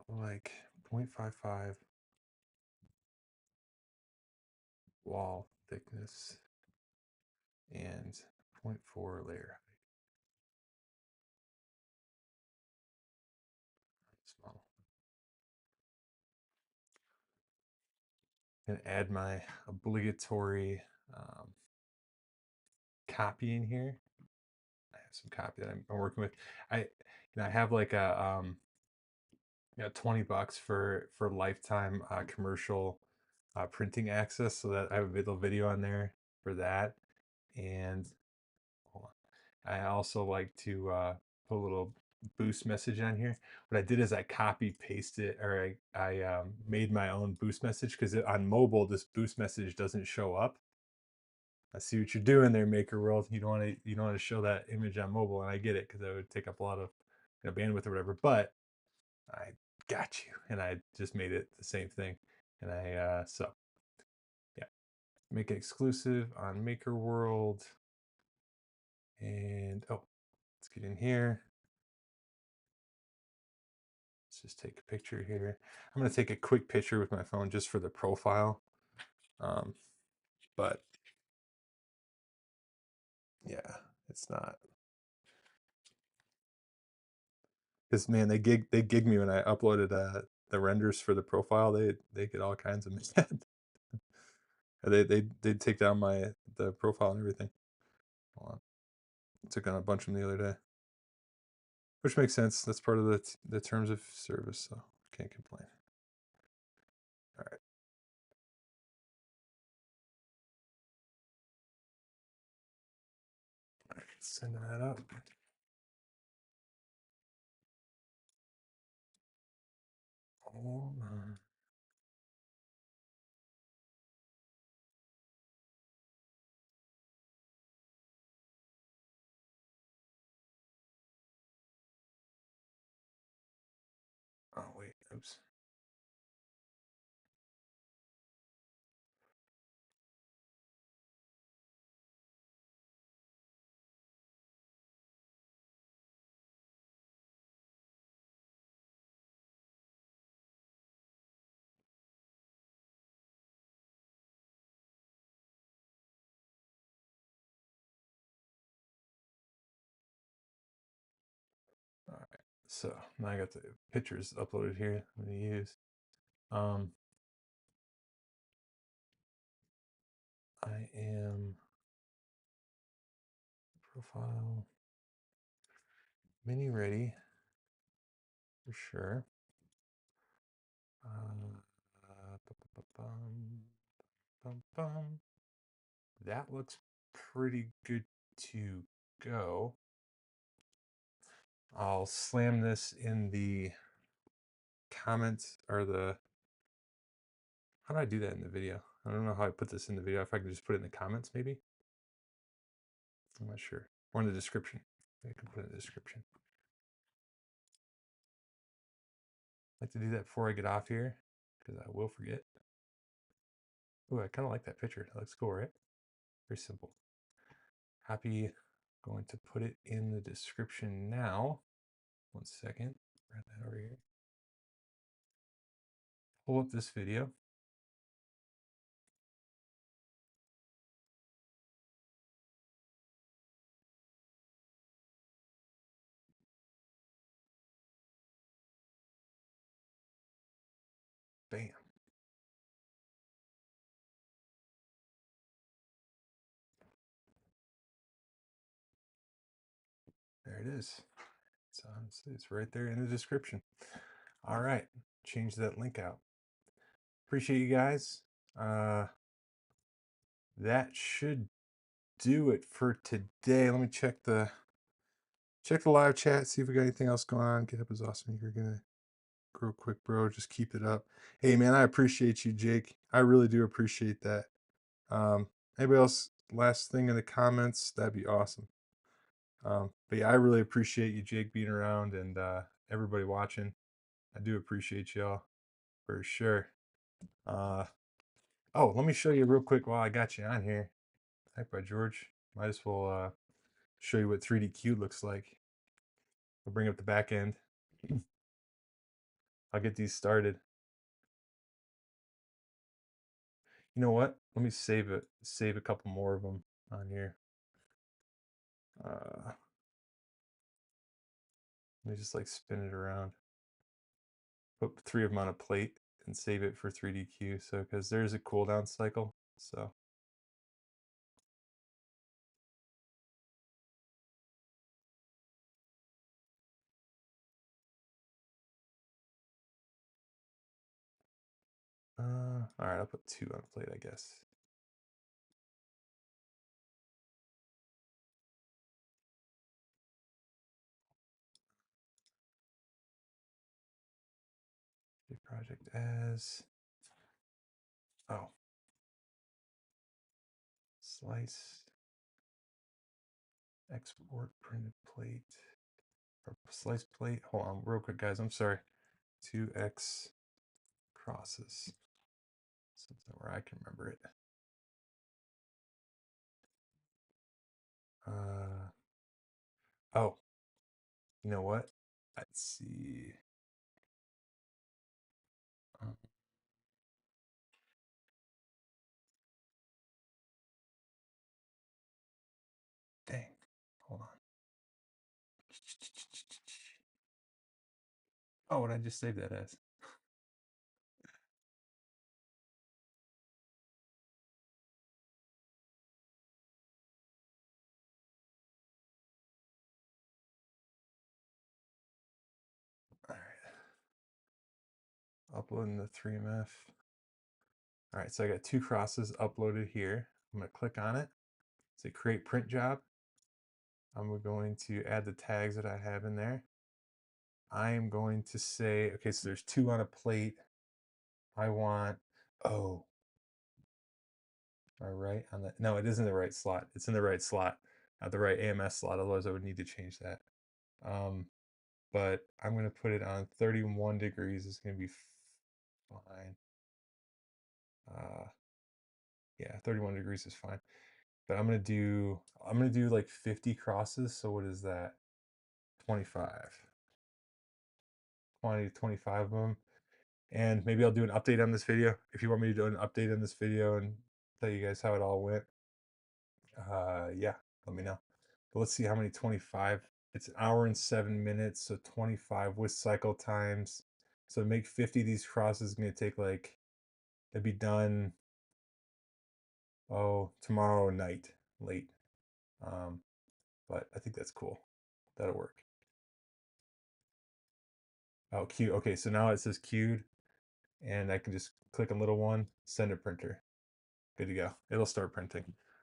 like 0.55 wall thickness and 0.4 layer height. Small. And add my obligatory copy in here. some copy that I'm working with. I have like a $20 for lifetime commercial printing access, so that I have a little video on there for that. And hold on, I also like to put a little boost message on here. What I did is I copy pasted, or I made my own boost message, because on mobile this boost message doesn't show up. I see what you're doing there, MakerWorld. You don't want to show that image on mobile, and I get it, because that would take up a lot of bandwidth or whatever. But I got you, and I just made it the same thing. And so yeah, make it exclusive on MakerWorld. And oh, let's get in here. Let's just take a picture here. I'm gonna take a quick picture with my phone just for the profile. But yeah, it's not. Because man, they gig me when I uploaded the renders for the profile. They get all kinds of mad. They take down the profile and everything. Hold on. I took on a bunch of them the other day, which makes sense. That's part of the terms of service, so can't complain. All right. All right, send that up. Hold on. Oh wait, oops. All right, so now I got the pictures uploaded here. I'm gonna use. I am profile mini ready for sure. That looks pretty good to go. I'll slam this in the comments, or how do I do that in the video? I don't know how I put this in the video. If I can just put it in the comments, maybe? I'm not sure. Or in the description. I can put it in the description. I like to do that before I get off here, because I will forget. Oh, I kind of like that picture. That looks cool, right? Very simple. Happy going to put it in the description now. 1 second. Write that over here. Pull up this video. Bam. There it is. It's right there in the description. All right. Change that link out. Appreciate you guys. That should do it for today. Let me check the live chat, see if we got anything else going on. GitHub is awesome. You're gonna grow quick, bro. Just keep it up. Hey man, I appreciate you, Jake. I really do appreciate that. Anybody else, last thing in the comments, that'd be awesome. But yeah, I really appreciate you, Jake, being around, and everybody watching. I do appreciate y'all for sure. Oh, let me show you real quick while I got you on here. Hi, by George. Might as well show you what 3D looks like. I'll bring up the back end. I'll get these started. You know what? Let me save a couple more of them on here. Let me just like spin it around. Put 3 of them on a plate and save it for 3DQ. So, because there's a cooldown cycle. So All right, I'll put 2 on a plate, I guess. Project as, oh, slice, export printed plate, or slice plate. Hold on real quick, guys. I'm sorry. 2x crosses. Something where I can remember it. Oh, you know what? Let's see. Dang. Hold on. Oh, what did I just save that as? All right. Uploading the 3MF. All right, so I got 2 crosses uploaded here. I'm going to click on it. Say create print job. I'm going to add the tags that I have in there. I am going to say, okay, so there's 2 on a plate. I want, oh, am I right on that? No, it isn't the right slot. It's in the right slot, not the right AMS slot. Otherwise, I would need to change that. But I'm going to put it on 31 degrees. It's going to be fine. Yeah, 31 degrees is fine. But I'm going to do like 50 crosses. So what is that? 25. 20 to 25 of them. And maybe I'll do an update on this video. If you want me to do an update on this video and tell you guys how it all went, yeah, let me know. But let's see how many 25. It's an hour and 7 minutes, so 25 with cycle times. So to make 50 of these crosses is going to take like, it'd be done, oh, tomorrow night, late. But I think that's cool. That'll work. Oh, queue. Okay, so now it says queued, and I can just click on little one, send to printer. Good to go. It'll start printing.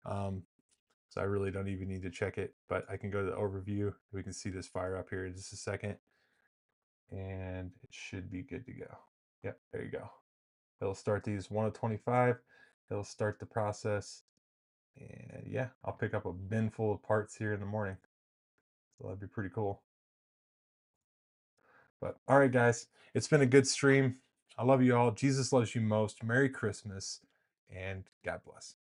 So I really don't even need to check it, but I can go to the overview. We can see this fire up here in just a second, and it should be good to go. Yep, there you go. It'll start these 1 of 25. It'll start the process, and yeah, I'll pick up a bin full of parts here in the morning. So that'd be pretty cool. But all right, guys, it's been a good stream. I love you all. Jesus loves you most. Merry Christmas, and God bless.